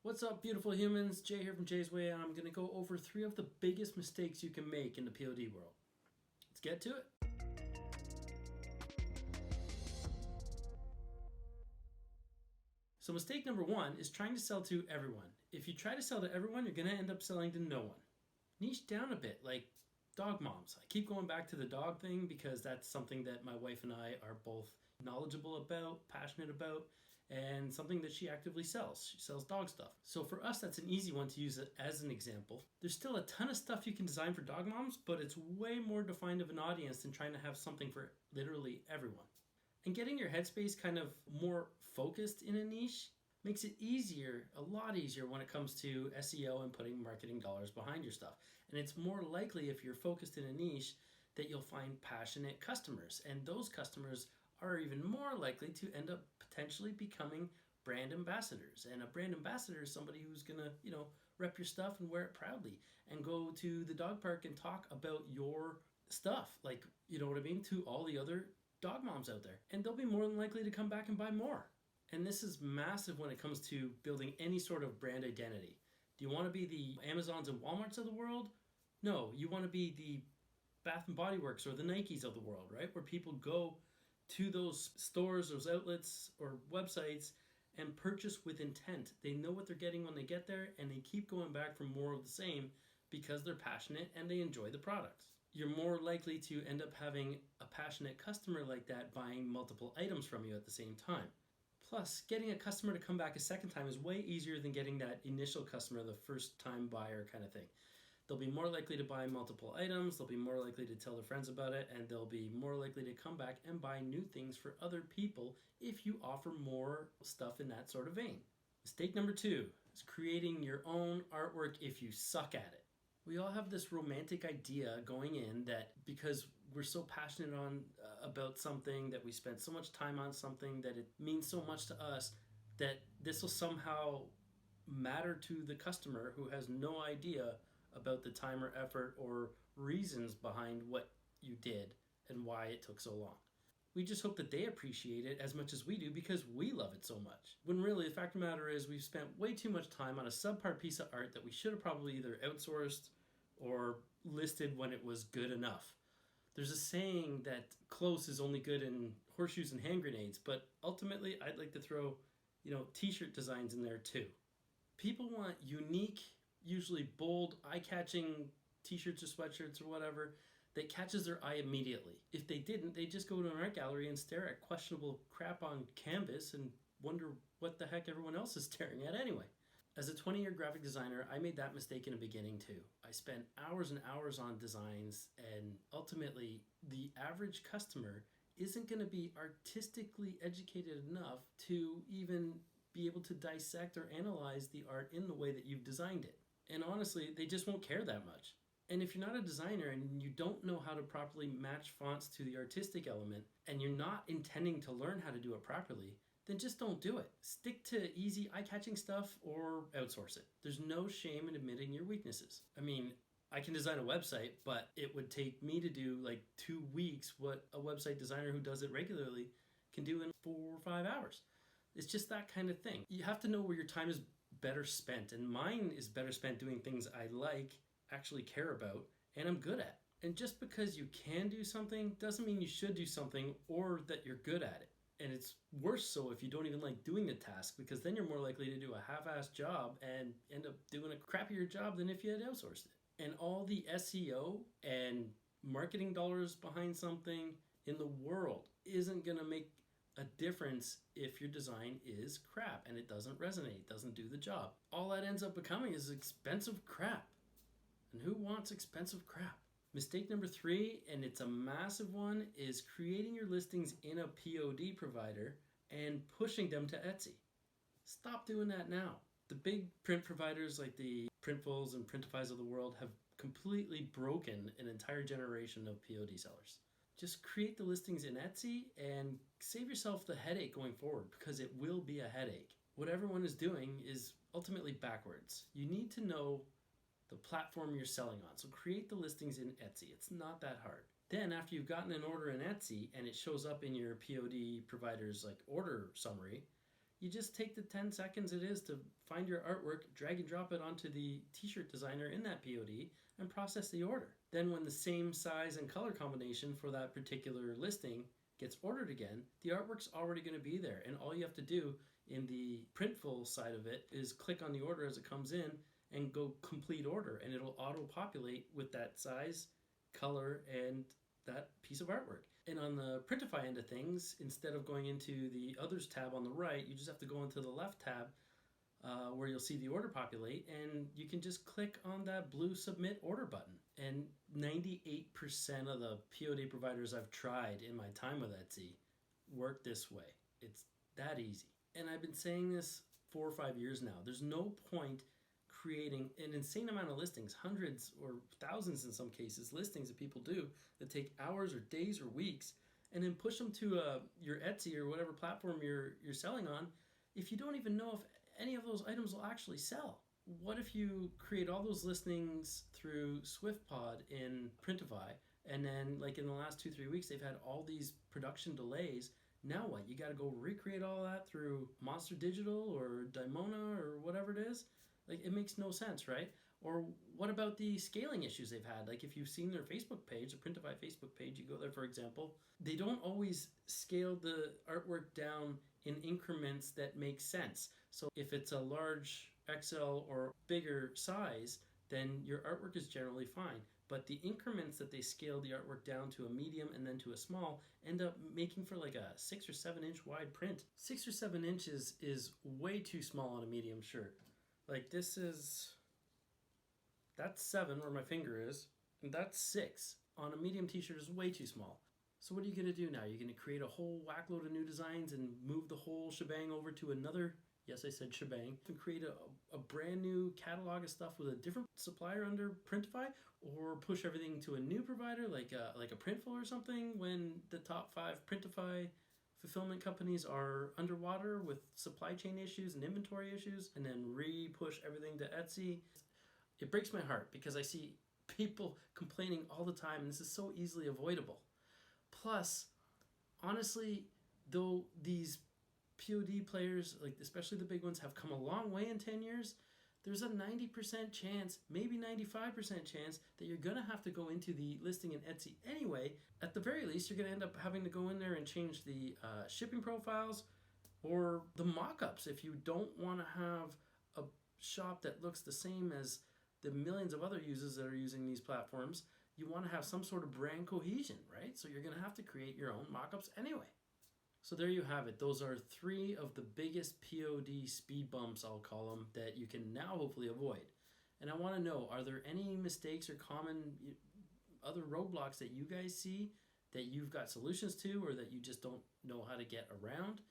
What's up, beautiful humans? Jay here from Jay's Way, and I'm going to go over 3 of the biggest mistakes you can make in the POD world. Let's get to it. So, mistake number one is trying to sell to everyone. If you try to sell to everyone, you're going to end up selling to no one. Niche down a bit, like dog moms. I keep going back to the dog thing because that's something that my wife and I are both knowledgeable about, passionate about, and something that she actively sells. She sells dog stuff. So for us, that's an easy one to use as an example. There's still a ton of stuff you can design for dog moms, but it's way more defined of an audience than trying to have something for literally everyone. And getting your headspace kind of more focused in a niche makes it easier, a lot easier when it comes to SEO and putting marketing dollars behind your stuff. And it's more likely if you're focused in a niche that you'll find passionate customers. And those customers are even more likely to end up potentially becoming brand ambassadors. And a brand ambassador is somebody who's gonna, rep your stuff and wear it proudly and go to the dog park and talk about your stuff, like, you know what I mean, to all the other dog moms out there. And they'll be more than likely to come back and buy more. And this is massive when it comes to building any sort of brand identity. Do you want to be the Amazons and Walmarts of the world? No, you want to be the Bath and Body Works or the Nikes of the world, right? Where people go to those stores, those outlets or websites and purchase with intent. They know what they're getting when they get there and they keep going back for more of the same because they're passionate and they enjoy the products. You're more likely to end up having a passionate customer like that buying multiple items from you at the same time. Plus, getting a customer to come back a second time is way easier than getting that initial customer, the first time buyer kind of thing. They'll be more likely to buy multiple items, they'll be more likely to tell their friends about it, and they'll be more likely to come back and buy new things for other people if you offer more stuff in that sort of vein. Mistake number two is creating your own artwork if you suck at it. We all have this romantic idea going in that because we're so passionate about something, that we spend so much time on something, that it means so much to us, that this will somehow matter to the customer who has no idea about the time or effort or reasons behind what you did and why it took so long. We just hope that they appreciate it as much as we do because we love it so much. When really the fact of the matter is we've spent way too much time on a subpar piece of art that we should have probably either outsourced or listed when it was good enough. There's a saying that close is only good in horseshoes and hand grenades, but ultimately I'd like to throw, t-shirt designs in there too. People want unique, usually bold, eye-catching t-shirts or sweatshirts or whatever that catches their eye immediately. If they didn't, they'd just go to an art gallery and stare at questionable crap on canvas and wonder what the heck everyone else is staring at anyway. As a 20-year graphic designer, I made that mistake in the beginning too. I spent hours and hours on designs, and ultimately the average customer isn't going to be artistically educated enough to even be able to dissect or analyze the art in the way that you've designed it. And honestly, they just won't care that much. And if you're not a designer and you don't know how to properly match fonts to the artistic element, and you're not intending to learn how to do it properly, then just don't do it. Stick to easy, eye-catching stuff or outsource it. There's no shame in admitting your weaknesses. I mean, I can design a website, but it would take me to do like 2 weeks what a website designer who does it regularly can do in 4 or 5 hours. It's just that kind of thing. You have to know where your time is better spent, and mine is better spent doing things I like, actually care about, and I'm good at. And just because you can do something doesn't mean you should do something or that you're good at it. And it's worse so if you don't even like doing the task, because then you're more likely to do a half-assed job and end up doing a crappier job than if you had outsourced it. And all the SEO and marketing dollars behind something in the world isn't going to make a difference if your design is crap and it doesn't resonate, doesn't do the job. All that ends up becoming is expensive crap. And who wants expensive crap? Mistake number three, and it's a massive one, is creating your listings in a POD provider and pushing them to Etsy. Stop doing that now. The big print providers like the Printfuls and Printifys of the world have completely broken an entire generation of POD sellers. Just create the listings in Etsy and save yourself the headache going forward, because it will be a headache. What everyone is doing is ultimately backwards. You need to know the platform you're selling on. So create the listings in Etsy. It's not that hard. Then after you've gotten an order in Etsy and it shows up in your POD provider's like order summary, you just take the 10 seconds it is to find your artwork, drag and drop it onto the t-shirt designer in that POD, and process the order. Then when the same size and color combination for that particular listing gets ordered again, the artwork's already going to be there, and all you have to do in the Printful side of it is click on the order as it comes in and go complete order, and it'll auto-populate with that size, color, and that piece of artwork. And on the Printify end of things, instead of going into the Others tab on the right, you just have to go into the left tab where you'll see the order populate, and you can just click on that blue Submit Order button. And 98% of the POD providers I've tried in my time with Etsy work this way. It's that easy. And I've been saying this 4 or 5 years now. There's no point creating an insane amount of listings, hundreds or thousands in some cases, listings that people do that take hours or days or weeks, and then push them to your Etsy or whatever platform you're selling on if you don't even know if any of those items will actually sell. What if you create all those listings through SwiftPod in Printify, and then like in the last 2-3 weeks they've had all these production delays? Now what? You got to go recreate all that through Monster Digital or Daimona or whatever it is? Like, it makes no sense, right? Or what about the scaling issues they've had? Like, if you've seen their Facebook page, the Printify Facebook page, you go there, for example, they don't always scale the artwork down in increments that make sense. So if it's a large XL or bigger size, then your artwork is generally fine. But the increments that they scale the artwork down to a medium and then to a small end up making for like a 6 or 7 inch wide print. 6 or 7 inches is way too small on a medium shirt. Like that's 7 where my finger is, and that's 6 on a medium t-shirt is way too small. So what are you going to do now? You're going to create a whole whack load of new designs and move the whole shebang over to another, yes, I said shebang, and create a brand new catalog of stuff with a different supplier under Printify, or push everything to a new provider like a Printful or something when the top 5 Printify fulfillment companies are underwater with supply chain issues and inventory issues, and then re-push everything to Etsy. It breaks my heart because I see people complaining all the time, and this is so easily avoidable. Plus, honestly, though these POD players, like especially the big ones, have come a long way in 10 years, there's a 90% chance, maybe 95% chance, that you're going to have to go into the listing in Etsy anyway. At the very least, you're going to end up having to go in there and change the shipping profiles or the mock-ups if you don't want to have a shop that looks the same as the millions of other users that are using these platforms. You want to have some sort of brand cohesion, right? So you're going to have to create your own mock-ups anyway. So there you have it. Those are 3 of the biggest POD speed bumps, I'll call them, that you can now hopefully avoid. And I want to know, are there any mistakes or common other roadblocks that you guys see that you've got solutions to, or that you just don't know how to get around?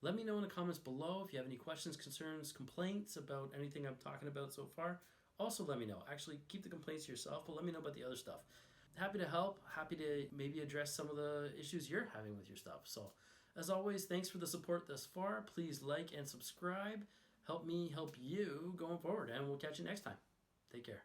Let me know in the comments below if you have any questions, concerns, complaints about anything I'm talking about so far. Also let me know. Actually, keep the complaints to yourself, but let me know about the other stuff. Happy to help. Happy to maybe address some of the issues you're having with your stuff. So, as always, thanks for the support thus far. Please like and subscribe. Help me help you going forward, and we'll catch you next time. Take care.